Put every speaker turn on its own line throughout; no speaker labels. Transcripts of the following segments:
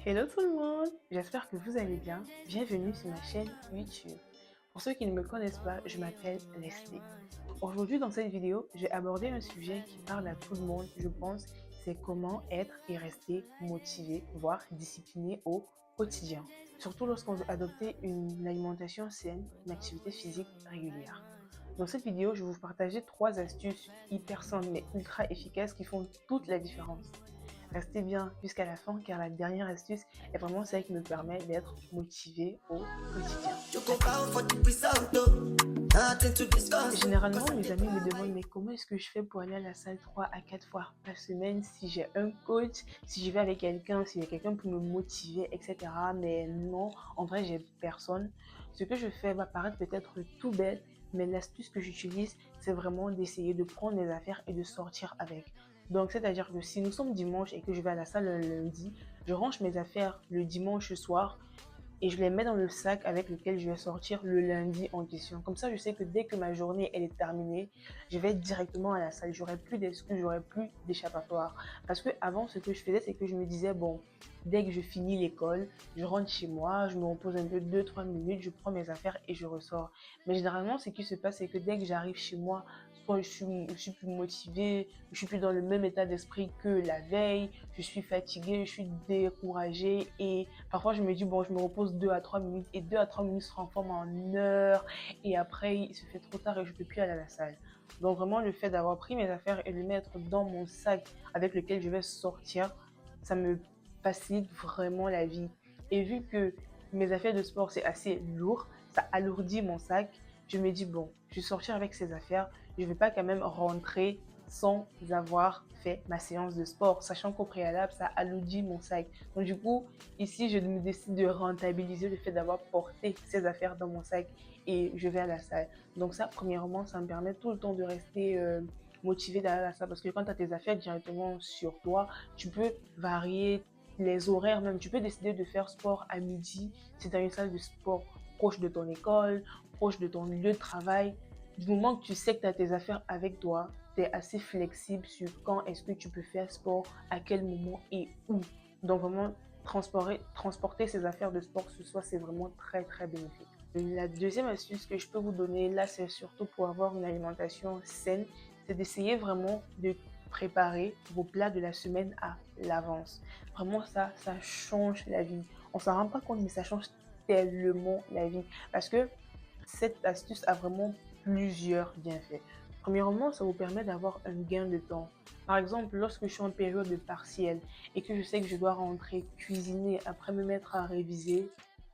Hello tout le monde, j'espère que vous allez bien. Bienvenue sur ma chaîne YouTube. Pour ceux qui ne me connaissent pas, je m'appelle Leslie. Aujourd'hui dans cette vidéo, j'ai abordé un sujet qui parle à tout le monde, je pense, c'est comment être et rester motivé, voire discipliné au quotidien. Surtout lorsqu'on veut adopter une alimentation saine, une activité physique régulière. Dans cette vidéo, je vais vous partager 3 astuces hyper simples mais ultra efficaces qui font toute la différence. Restez bien jusqu'à la fin car la dernière astuce est vraiment celle qui me permet d'être motivée au quotidien. Généralement, mes amis me demandent mais comment est-ce que je fais pour aller à la salle 3 à 4 fois par semaine si j'ai un coach, si je vais avec quelqu'un, s'il y a quelqu'un pour me motiver, etc. Mais non, en vrai, j'ai personne. Ce que je fais va paraître peut-être tout bête, mais l'astuce que j'utilise, c'est vraiment d'essayer de prendre mes affaires et de sortir avec. Donc, c'est-à-dire que si nous sommes dimanche et que je vais à la salle le lundi, je range mes affaires le dimanche soir et je les mets dans le sac avec lequel je vais sortir le lundi en question. Comme ça, je sais que dès que ma journée elle est terminée, je vais directement à la salle. J'aurai plus d'excuses, j'aurai plus d'échappatoire. Parce que avant, ce que je faisais, c'est que je me disais, bon, dès que je finis l'école, je rentre chez moi, je me repose un peu 2-3 minutes, je prends mes affaires et je ressors. Mais généralement, ce qui se passe, c'est que dès que j'arrive chez moi, soit je suis plus motivée, je suis plus dans le même état d'esprit que la veille, je suis fatiguée, je suis découragée et parfois je me dis bon, je me repose 2 à 3 minutes et 2 à 3 minutes se transforment en heures et après il se fait trop tard et je peux plus aller à la salle. Donc vraiment le fait d'avoir pris mes affaires et de les mettre dans mon sac avec lequel je vais sortir, ça me facilite vraiment la vie. Et vu que mes affaires de sport c'est assez lourd, ça alourdit mon sac. Je me dis bon, je vais sortir avec ces affaires, je vais pas quand même rentrer sans avoir fait ma séance de sport, sachant qu'au préalable, ça alourdit mon sac. Donc du coup, ici, je me décide de rentabiliser le fait d'avoir porté ces affaires dans mon sac et je vais à la salle. Donc ça, premièrement, ça me permet tout le temps de rester motivé d'aller à la salle parce que quand tu as tes affaires directement sur toi, tu peux varier les horaires même. Tu peux décider de faire sport à midi si tu as une salle de sport proche de ton école, proche de ton lieu de travail. Du moment que tu sais que tu as tes affaires avec toi, tu es assez flexible sur quand est-ce que tu peux faire sport, à quel moment et où. Donc vraiment, transporter ses affaires de sport ce soir, c'est vraiment très très bénéfique. La deuxième astuce que je peux vous donner là, c'est surtout pour avoir une alimentation saine, c'est d'essayer vraiment de préparer vos plats de la semaine à l'avance. Vraiment ça change la vie. On s'en rend pas compte, mais ça change tellement la vie. Parce que cette astuce a vraiment plusieurs bienfaits. Premièrement, ça vous permet d'avoir un gain de temps. Par exemple, lorsque je suis en période de partiel et que je sais que je dois rentrer cuisiner après me mettre à réviser,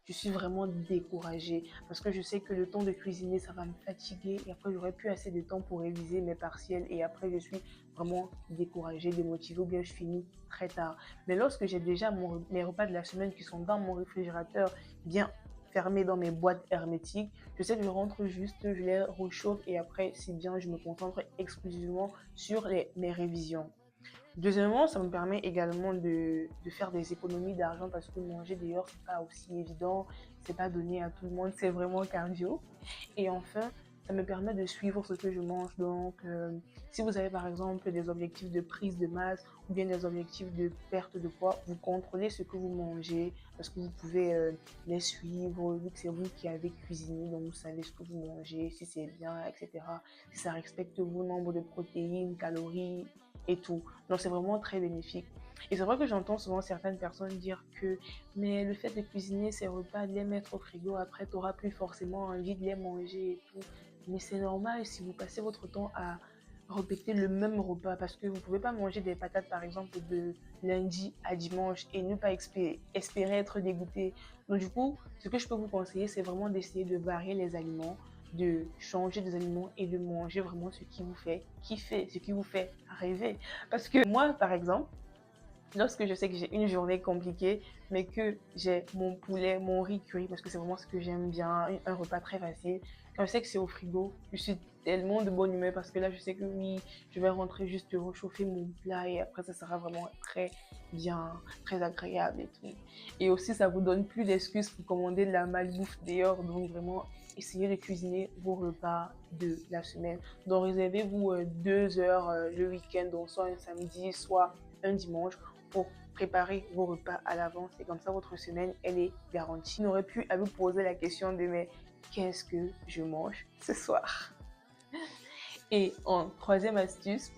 je suis vraiment découragée parce que je sais que le temps de cuisiner, ça va me fatiguer et après, j'aurai plus assez de temps pour réviser mes partiels et après, je suis vraiment découragée, démotivée ou bien je finis très tard. Mais lorsque j'ai déjà mes repas de la semaine qui sont dans mon réfrigérateur bien fermés dans mes boîtes hermétiques, je sais que je rentre juste, je les réchauffe et après, c'est bien, je me concentre exclusivement sur mes révisions. Deuxièmement, ça me permet également de faire des économies d'argent parce que manger dehors, c'est pas aussi évident, c'est pas donné à tout le monde, c'est vraiment cardio. Et enfin, ça me permet de suivre ce que je mange. Donc, si vous avez par exemple des objectifs de prise de masse ou bien des objectifs de perte de poids, vous contrôlez ce que vous mangez parce que vous pouvez les suivre, vu que c'est vous qui avez cuisiné, donc vous savez ce que vous mangez, si c'est bien, etc. Si ça respecte vos nombres de protéines, calories et tout. Donc, c'est vraiment très bénéfique. Et c'est vrai que j'entends souvent certaines personnes dire que mais le fait de cuisiner ces repas, de les mettre au frigo, après, tu n'auras plus forcément envie de les manger et tout. Mais c'est normal si vous passez votre temps à répéter le même repas parce que vous ne pouvez pas manger des patates, par exemple, de lundi à dimanche et ne pas espérer être dégoûté. Donc, du coup, ce que je peux vous conseiller, c'est vraiment d'essayer de varier les aliments, de changer des aliments et de manger vraiment ce qui vous fait kiffer, ce qui vous fait rêver. Parce que moi, par exemple, lorsque je sais que j'ai une journée compliquée, mais que j'ai mon poulet, mon riz cuit, parce que c'est vraiment ce que j'aime bien, un repas très facile. Quand je sais que c'est au frigo, je suis tellement de bonne humeur parce que là, je sais que oui, je vais rentrer juste réchauffer mon plat et après, ça sera vraiment très bien, très agréable et tout. Et aussi, ça vous donne plus d'excuses pour commander de la malbouffe dehors. Donc, vraiment, essayez de cuisiner vos repas de la semaine. Donc, réservez-vous 2 heures le week-end, donc soit un samedi, soit un dimanche pour préparer vos repas à l'avance et comme ça votre semaine elle est garantie. On aurait pu à vous poser la question de mais qu'est-ce que je mange ce soir? Et en troisième astuce,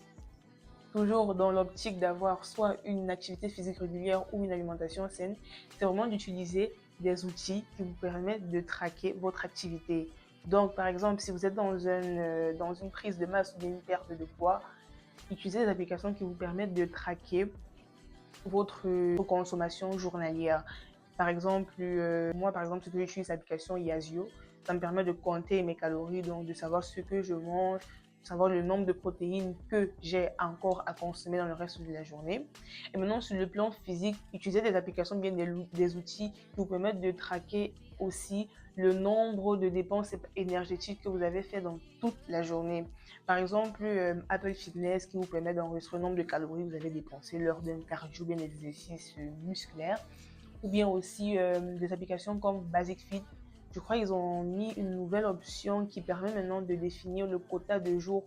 toujours dans l'optique d'avoir soit une activité physique régulière ou une alimentation saine, c'est vraiment d'utiliser des outils qui vous permettent de traquer votre activité. Donc, par exemple, si vous êtes dans une prise de masse ou une perte de poids, utilisez des applications qui vous permettent de traquer votre consommation journalière. Par exemple, moi, par exemple, ce que j'utilise l'application Yazio, ça me permet de compter mes calories, donc de savoir ce que je mange, savoir le nombre de protéines que j'ai encore à consommer dans le reste de la journée. Et maintenant, sur le plan physique, utilisez des applications, bien des outils qui vous permettent de traquer aussi le nombre de dépenses énergétiques que vous avez fait dans toute la journée. Par exemple, Apple Fitness qui vous permet d'enregistrer le nombre de calories que vous avez dépensé lors d'un cardio, bien des exercices musculaires. Ou bien aussi des applications comme Basic Fit. Je crois qu'ils ont mis une nouvelle option qui permet maintenant de définir le quota de jours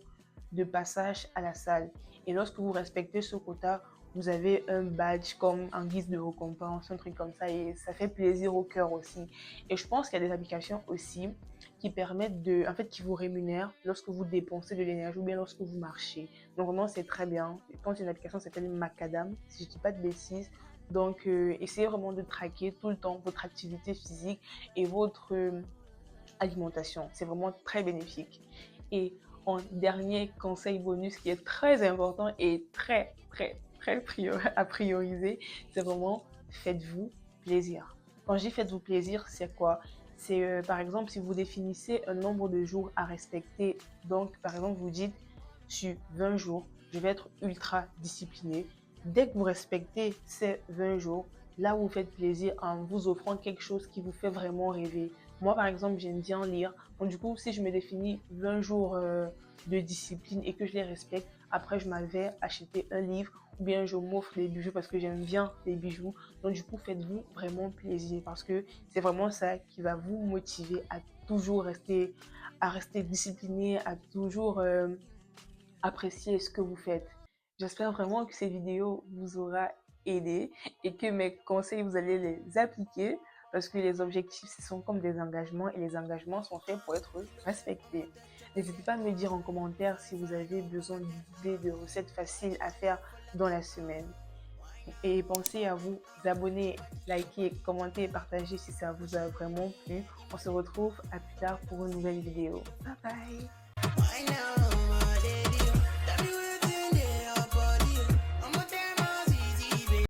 de passage à la salle. Et lorsque vous respectez ce quota, vous avez un badge comme en guise de récompense, un truc comme ça, et ça fait plaisir au cœur aussi. Et je pense qu'il y a des applications aussi qui permettent en fait, qui vous rémunèrent lorsque vous dépensez de l'énergie ou bien lorsque vous marchez. Donc vraiment, c'est très bien. Je pense qu'une application s'appelle Macadam, si je ne dis pas de bêtises. Donc, essayez vraiment de traquer tout le temps votre activité physique et votre alimentation. C'est vraiment très bénéfique. Et en dernier conseil bonus qui est très important et très à prioriser, c'est vraiment faites-vous plaisir. Quand je dis faites-vous plaisir, c'est quoi? C'est par exemple si vous définissez un nombre de jours à respecter. Donc, par exemple, vous dites sur 20 jours, je vais être ultra discipliné. Dès que vous respectez ces 20 jours, là vous faites plaisir en vous offrant quelque chose qui vous fait vraiment rêver. Moi, par exemple, j'aime bien lire. Donc, du coup, si je me définis 20 jours de discipline et que je les respecte, après, je m'en vais acheter un livre ou bien je m'offre des bijoux parce que j'aime bien les bijoux. Donc, du coup, faites-vous vraiment plaisir parce que c'est vraiment ça qui va vous motiver à toujours rester discipliné, à toujours apprécier ce que vous faites. J'espère vraiment que ces vidéos vous aura aidé et que mes conseils, vous allez les appliquer parce que les objectifs, ce sont comme des engagements et les engagements sont faits pour être respectés. N'hésitez pas à me dire en commentaire si vous avez besoin d'idées de recettes faciles à faire dans la semaine. Et pensez à vous abonner, liker, commenter et partager si ça vous a vraiment plu. On se retrouve à plus tard pour une nouvelle vidéo. Bye bye!